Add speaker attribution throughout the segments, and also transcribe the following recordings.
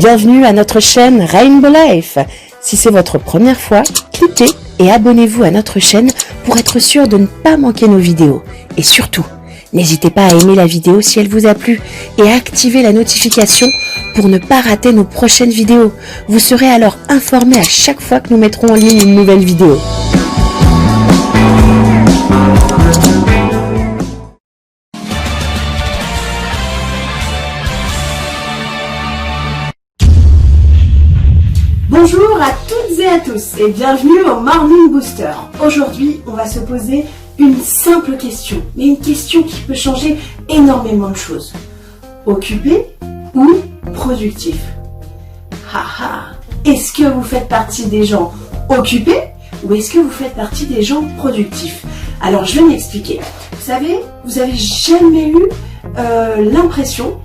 Speaker 1: Bienvenue à notre chaîne Rainbow Life. Si c'est votre première fois, cliquez et abonnez-vous à notre chaîne pour être sûr de ne pas manquer nos vidéos. Et surtout, n'hésitez pas à aimer la vidéo si elle vous a plu et à activer la notification pour ne pas rater nos prochaines vidéos. Vous serez alors informé à chaque fois que nous mettrons en ligne une nouvelle vidéo.
Speaker 2: Bonjour à toutes et à tous et bienvenue au Morning Booster. Aujourd'hui, on va se poser une simple question, mais une question qui peut changer énormément de choses. Occupé ou productif? Est-ce que vous faites partie des gens occupés ou est-ce que vous faites partie des gens productifs? Alors, je vais m'expliquer. Vous savez, vous avez jamais eu l'impression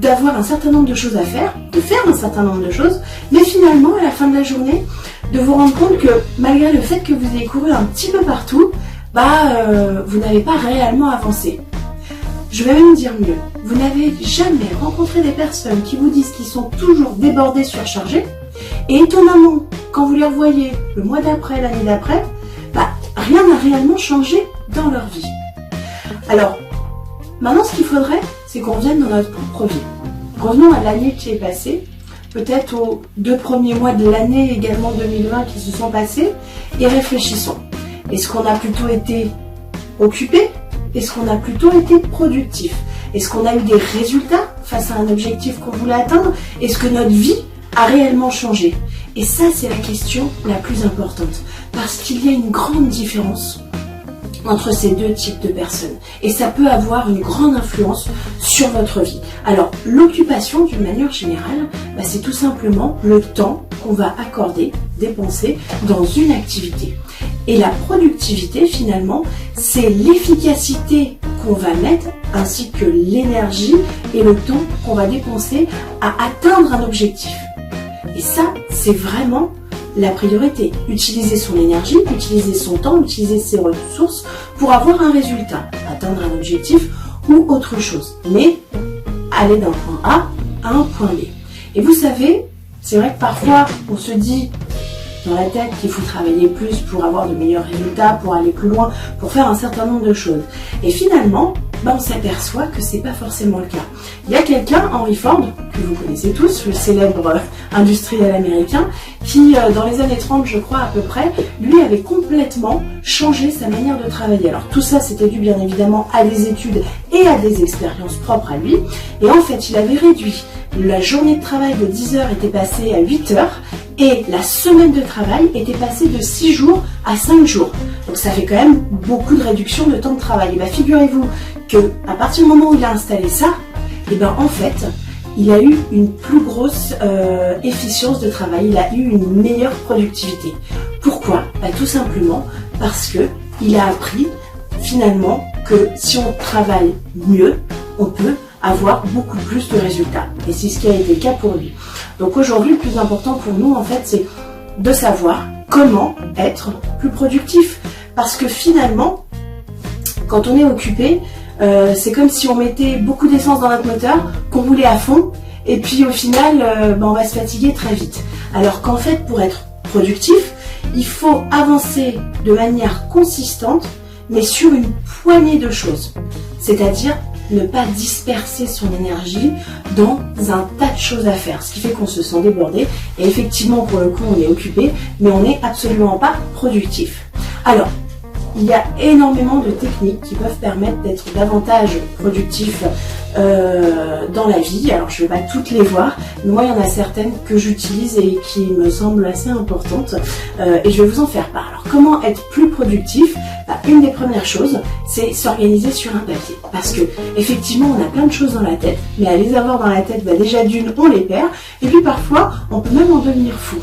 Speaker 2: d'avoir un certain nombre de choses à faire, de faire un certain nombre de choses, mais finalement, à la fin de la journée, de vous rendre compte que malgré le fait que vous ayez couru un petit peu partout, vous n'avez pas réellement avancé. Je vais même dire mieux, vous n'avez jamais rencontré des personnes qui vous disent qu'ils sont toujours débordés, surchargés, et étonnamment, quand vous les revoyez le mois d'après, l'année d'après, rien n'a réellement changé dans leur vie. Alors, maintenant, ce qu'il faudrait, c'est qu'on revienne dans notre propre vie. Revenons à l'année qui est passée, peut-être aux 2 premiers mois de l'année également 2020 qui se sont passés, et réfléchissons. Est-ce qu'on a plutôt été occupé? Est-ce qu'on a plutôt été productif? Est-ce qu'on a eu des résultats face à un objectif qu'on voulait atteindre? Est-ce que notre vie a réellement changé? Et ça, c'est la question la plus importante, parce qu'il y a une grande différence entre ces deux types de personnes. Et ça peut avoir une grande influence sur votre vie. Alors, l'occupation, d'une manière générale, c'est tout simplement le temps qu'on va accorder, dépenser dans une activité. Et la productivité, finalement, c'est l'efficacité qu'on va mettre, ainsi que l'énergie et le temps qu'on va dépenser à atteindre un objectif. Et ça, c'est vraiment la priorité. Utiliser son énergie, utiliser son temps, utiliser ses ressources pour avoir un résultat, atteindre un objectif ou autre chose. Mais aller d'un point A à un point B. Et vous savez, c'est vrai que parfois on se dit dans la tête qu'il faut travailler plus pour avoir de meilleurs résultats, pour aller plus loin, pour faire un certain nombre de choses. Et finalement, on s'aperçoit que c'est pas forcément le cas. Il y a quelqu'un, Henry Ford, que vous connaissez tous, le célèbre industriel américain, qui dans les années 30, je crois à peu près, lui avait complètement changé sa manière de travailler. Alors tout ça, c'était dû bien évidemment à des études et à des expériences propres à lui. Et en fait, il avait réduit la journée de travail de 10 heures était passée à 8 heures et la semaine de travail était passée de 6 jours à 5 jours. Donc ça fait quand même beaucoup de réduction de temps de travail. Et figurez-vous qu'à partir du moment où il a installé ça, en fait, il a eu une plus grosse efficience de travail, il a eu une meilleure productivité. Pourquoi? Tout simplement parce que il a appris finalement que si on travaille mieux, on peut avoir beaucoup plus de résultats. Et c'est ce qui a été le cas pour lui. Donc aujourd'hui, le plus important pour nous, en fait, c'est de savoir comment être plus productif. Parce que finalement, quand on est occupé, c'est comme si on mettait beaucoup d'essence dans notre moteur, qu'on roulait à fond, et puis au final, on va se fatiguer très vite. Alors qu'en fait, pour être productif, il faut avancer de manière consistante, mais sur une poignée de choses. C'est-à-dire ne pas disperser son énergie dans un tas de choses à faire, ce qui fait qu'on se sent débordé, et effectivement, pour le coup, on est occupé, mais on n'est absolument pas productif. Alors, il y a énormément de techniques qui peuvent permettre d'être davantage productif dans la vie. Alors je ne vais pas toutes les voir, mais moi il y en a certaines que j'utilise et qui me semblent assez importantes et je vais vous en faire part. Alors comment être plus productif? Une des premières choses, c'est s'organiser sur un papier. Parce que effectivement on a plein de choses dans la tête, mais à les avoir dans la tête, déjà d'une, on les perd, et puis parfois on peut même en devenir fou.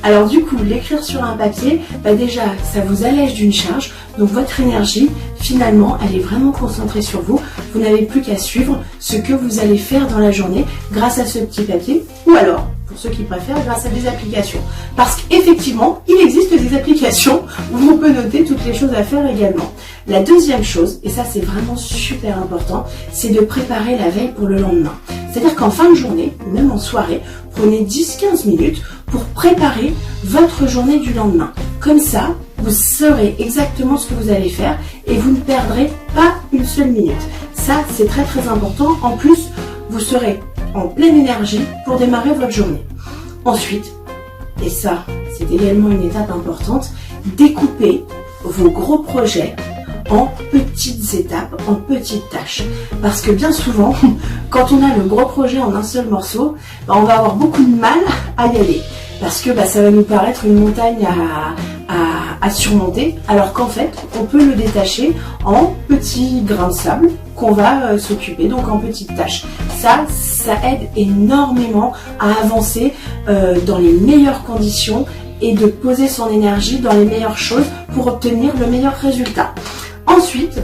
Speaker 2: Alors du coup, l'écrire sur un papier, déjà, ça vous allège d'une charge. Donc votre énergie, finalement, elle est vraiment concentrée sur vous. Vous n'avez plus qu'à suivre ce que vous allez faire dans la journée grâce à ce petit papier. Ou alors, pour ceux qui préfèrent, grâce à des applications. Parce qu'effectivement, il existe des applications où on peut noter toutes les choses à faire également. La deuxième chose, et ça c'est vraiment super important, c'est de préparer la veille pour le lendemain. C'est-à-dire qu'en fin de journée, ou même en soirée, prenez 10-15 minutes pour préparer votre journée du lendemain. Comme ça, vous saurez exactement ce que vous allez faire et vous ne perdrez pas une seule minute. Ça, c'est très très important. En plus, vous serez en pleine énergie pour démarrer votre journée. Ensuite, et ça, c'est également une étape importante, découpez vos gros projets en petites étapes, en petites tâches. Parce que bien souvent, quand on a le gros projet en un seul morceau, on va avoir beaucoup de mal à y aller. Parce que ça va nous paraître une montagne à surmonter, alors qu'en fait, on peut le détacher en petits grains de sable qu'on va s'occuper, donc en petites tâches. Ça aide énormément à avancer dans les meilleures conditions et de poser son énergie dans les meilleures choses pour obtenir le meilleur résultat. Ensuite,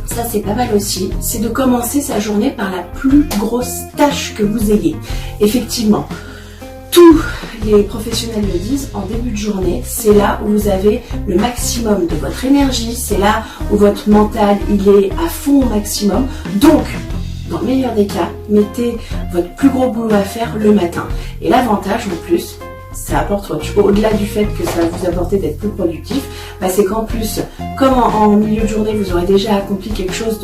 Speaker 2: ça c'est pas mal aussi, c'est de commencer sa journée par la plus grosse tâche que vous ayez. Effectivement, tous les professionnels le disent, en début de journée, c'est là où vous avez le maximum de votre énergie, c'est là où votre mental il est à fond au maximum. Donc, dans le meilleur des cas, mettez votre plus gros boulot à faire le matin. Et l'avantage en plus, ça apporte au-delà du fait que ça va vous apporter d'être plus productif, c'est qu'en plus, comme en milieu de journée, vous aurez déjà accompli quelque chose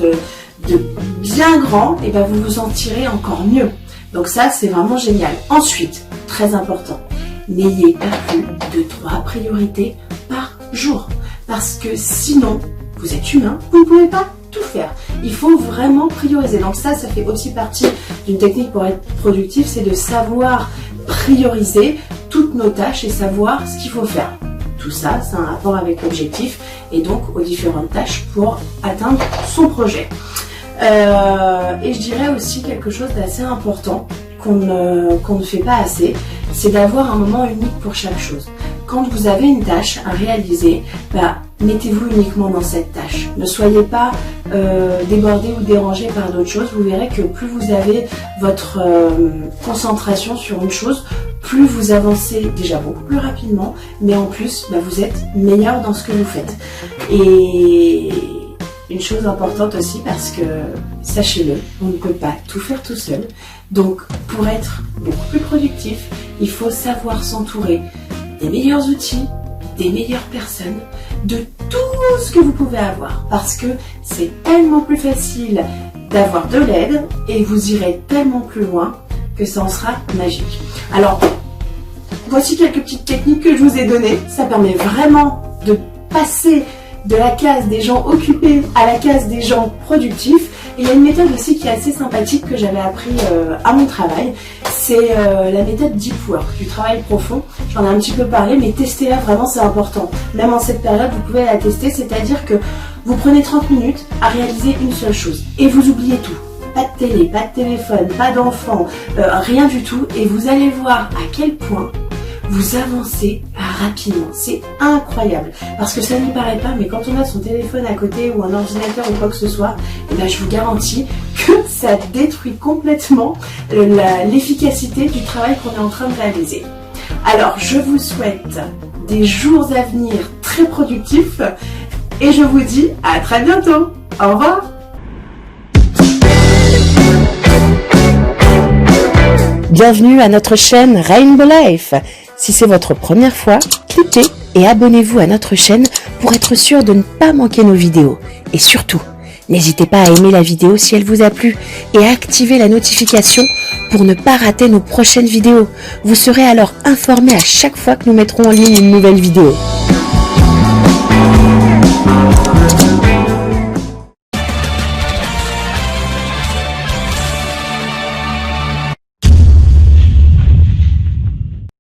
Speaker 2: de bien grand, et vous vous sentirez encore mieux. Donc ça, c'est vraiment génial. Ensuite, très important, n'ayez pas plus de 3 priorités par jour. Parce que sinon, vous êtes humain, vous ne pouvez pas tout faire. Il faut vraiment prioriser. Donc ça fait aussi partie d'une technique pour être productif, c'est de savoir prioriser toutes nos tâches et savoir ce qu'il faut faire. Tout ça, c'est un rapport avec l'objectif et donc aux différentes tâches pour atteindre son projet. Et je dirais aussi quelque chose d'assez important qu'on ne fait pas assez, c'est d'avoir un moment unique pour chaque chose. Quand vous avez une tâche à réaliser, mettez-vous uniquement dans cette tâche. Ne soyez pas débordé ou dérangé par d'autres choses. Vous verrez que plus vous avez votre concentration sur une chose, plus vous avancez déjà beaucoup plus rapidement, mais en plus, vous êtes meilleur dans ce que vous faites. Et une chose importante aussi, parce que, sachez-le, on ne peut pas tout faire tout seul. Donc, pour être beaucoup plus productif, il faut savoir s'entourer des meilleurs outils, des meilleures personnes, de tout ce que vous pouvez avoir. Parce que c'est tellement plus facile d'avoir de l'aide et vous irez tellement plus loin que ça en sera magique. Alors, voici quelques petites techniques que je vous ai données. Ça permet vraiment de passer de la case des gens occupés à la case des gens productifs. Et il y a une méthode aussi qui est assez sympathique que j'avais appris à mon travail. C'est la méthode Deep Work, du travail profond. J'en ai un petit peu parlé, mais testez-la vraiment, c'est important. Même en cette période, vous pouvez la tester, c'est-à-dire que vous prenez 30 minutes à réaliser une seule chose et vous oubliez tout. Pas de télé, pas de téléphone, pas d'enfants, rien du tout. Et vous allez voir à quel point vous avancez rapidement. C'est incroyable. Parce que ça n'y paraît pas, mais quand on a son téléphone à côté ou un ordinateur ou quoi que ce soit, je vous garantis que ça détruit complètement l'efficacité du travail qu'on est en train de réaliser. Alors, je vous souhaite des jours à venir très productifs et je vous dis à très bientôt. Au revoir.
Speaker 1: Bienvenue à notre chaîne Rainbow Life. Si c'est votre première fois, cliquez et abonnez-vous à notre chaîne pour être sûr de ne pas manquer nos vidéos. Et surtout, n'hésitez pas à aimer la vidéo si elle vous a plu et à activer la notification pour ne pas rater nos prochaines vidéos. Vous serez alors informé à chaque fois que nous mettrons en ligne une nouvelle vidéo.